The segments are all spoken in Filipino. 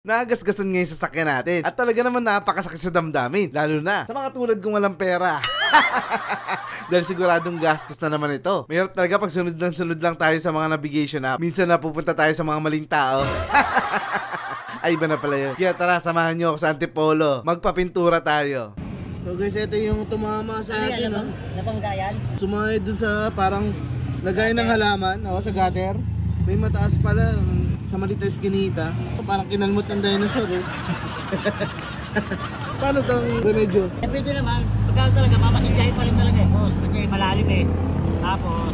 Nagasgasan ngayon sa sasakyan natin. At talaga naman napakasakit sa damdamin. Lalo na sa mga tulad kong walang pera. Dahil siguradong gastos na naman ito. Mahirap talaga pag sunod lang tayo sa mga navigation app. Minsan napupunta tayo sa mga maling tao. Ay, iba na pala yun. Kaya tara, samahan nyo ako sa Antipolo. Magpapintura tayo. So guys, ito yung tumama sa atin. Napanggayan? Sumakay dun sa parang lagay ng halaman. O, sa gutter. May mataas pala. Sa maliit na eskinita. Parang kinalmot ng dinosaur. Paano itong remedyo? Pwede naman. Pagka talaga, mamasinjahin pa rin talaga eh. Kasi malalim eh. Tapos,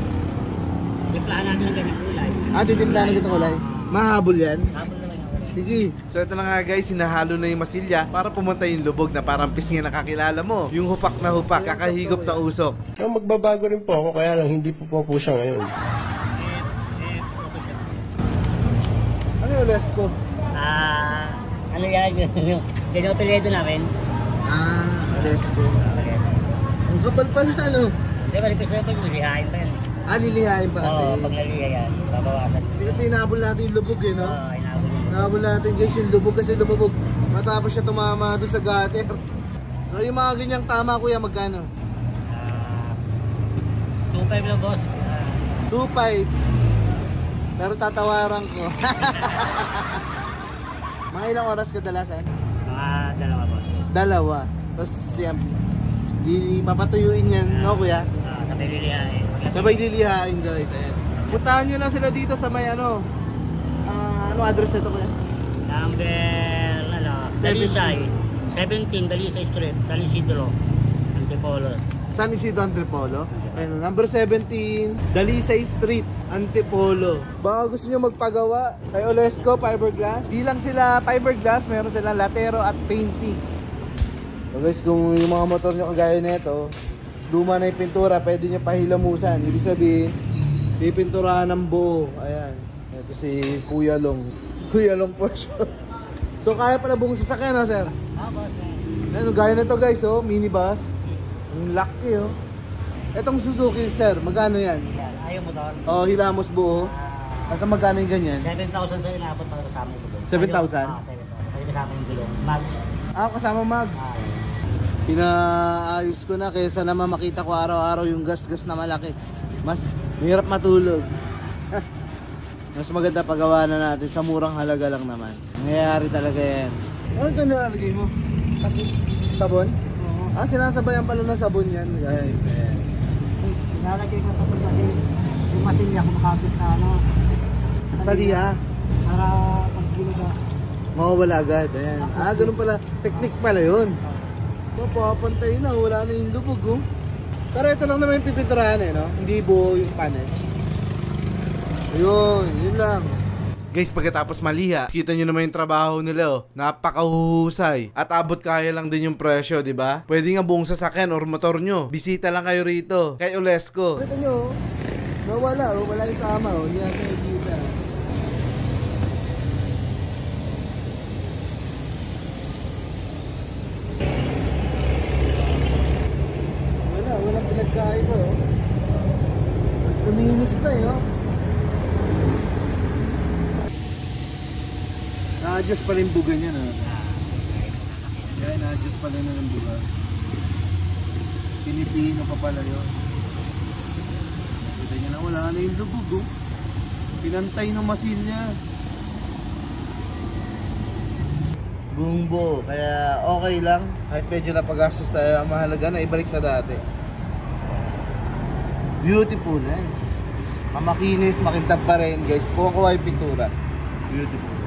timplahan natin ng ganyan kulay. Titimplahan na kitang kulay? Mahabol yan? Habol naman yung kulay. Sige. So ito na nga guys, sinahalo na yung masilya para pumunta yung lubog na parang pisngi na kakilala mo. Yung hupak na hupak, kakahigop na usok. So, magbabago rin po ako, kaya lang hindi po siya ngayon. Ano yung Lesco? Ano yan? Yung apelyido namin. Lesco. Ang kapal pala, ano? Hindi, malipis na ito. Lilihain pa yan. Lilihain pa kasi. Oo, pag naliha yan, babawasan. Hindi kasi inahabol natin yung lubog eh, no? Oo, inahabol yun. Inahabol natin guys yung lubog kasi lumubog. Matapos siya tumama doon sa gutter. So yung mga ganyang tama kuya, magkano? 2.5 lang boss. 2.5. Pero tatawaran ko. Mga ilang oras kadalasan? Mga dalawa boss. Dalawa. Tapos yan, di papatuyuin yan, no kuya? Sabay lilihain. Sabay lilihain guys. Ayan. Puntahan nyo lang sila dito sa may ano. Ano address nito kuya? Number, Dalisay. 17 Dalisay Street, San Isidro, Antipolo. San Isidro, Antipolo. Ayun, number 17, Dalisay Street, Antipolo. Baka gusto nyo magpagawa kay Olesco Fiberglass. Di lang sila fiberglass, meron silang latero at painting. So guys, kung yung mga motor nyo kagaya nito, luma na yung pintura, pwede nyo pahilamusan. Ibig sabihin, pipinturahan ng buo. Ayan. Ito si Kuya Long. Kuya Long Porsche. So kaya pala buong sasakyan, ha, sir? Boss. Ayun, gaya nito guys, oh, minibus. Ang laki, oh. Etong Suzuki, sir, magkano yan? Ayaw motor. Oh, hilamos buo. Nasa magkano yung ganyan? 7,000 sa inabot para kasama yung gulong. 7,000? 7,000. Kasi kasama yung gulong. Max. Kasama mags. Pinaayos ko na kaysa naman makita ko araw-araw yung gas-gas na malaki. Mas mahirap matulog. Mas maganda pagawa na natin sa murang halaga lang naman. Nangyayari talaga yan. Ano ito nilalagay mo? Sabon? Oo. Sinasabayan pala ng sabon yan, guys. Ayan. Lalagay ko sa pag kasi yung masilya kumakapit sa ano. Sa liha. Para pag ginugas. Mawawala agad. Ayan. Ganun pala. Technique pala yun. Papapantay na. Wala na yung lubog, oh. Pero ito lang naman yung pipinturahan eh, no? Hindi buo yung panel. Ayun. Yun lang. Guys, pagkatapos maliha, kita nyo naman yung trabaho nila, oh. Napakahuhusay. At abot kaya lang din yung presyo, di ba? Pwede nga buong sasakyan or motor nyo. Bisita lang kayo rito, kay Olesco. Kita nyo, nawala, oh. Wala yung tama, oh. Hindi natin nakikita. Walang pinagkaiba, oh. Mas luminis pa, eh, oh. Na-adjust pa rin buga niya, no? Kaya na-adjust pa rin na ng buga. Pilipino pa pala yun. Kita niya na wala na yung lubog, oh. Pinantay ng masilya. Buong buo. Kaya okay lang. Kahit medyo napagastos tayo, ang mahalaga na ibalik sa dati. Beautiful, eh. Mamakinis, makintab pa rin, guys. Kuha yung pintura. Beautiful.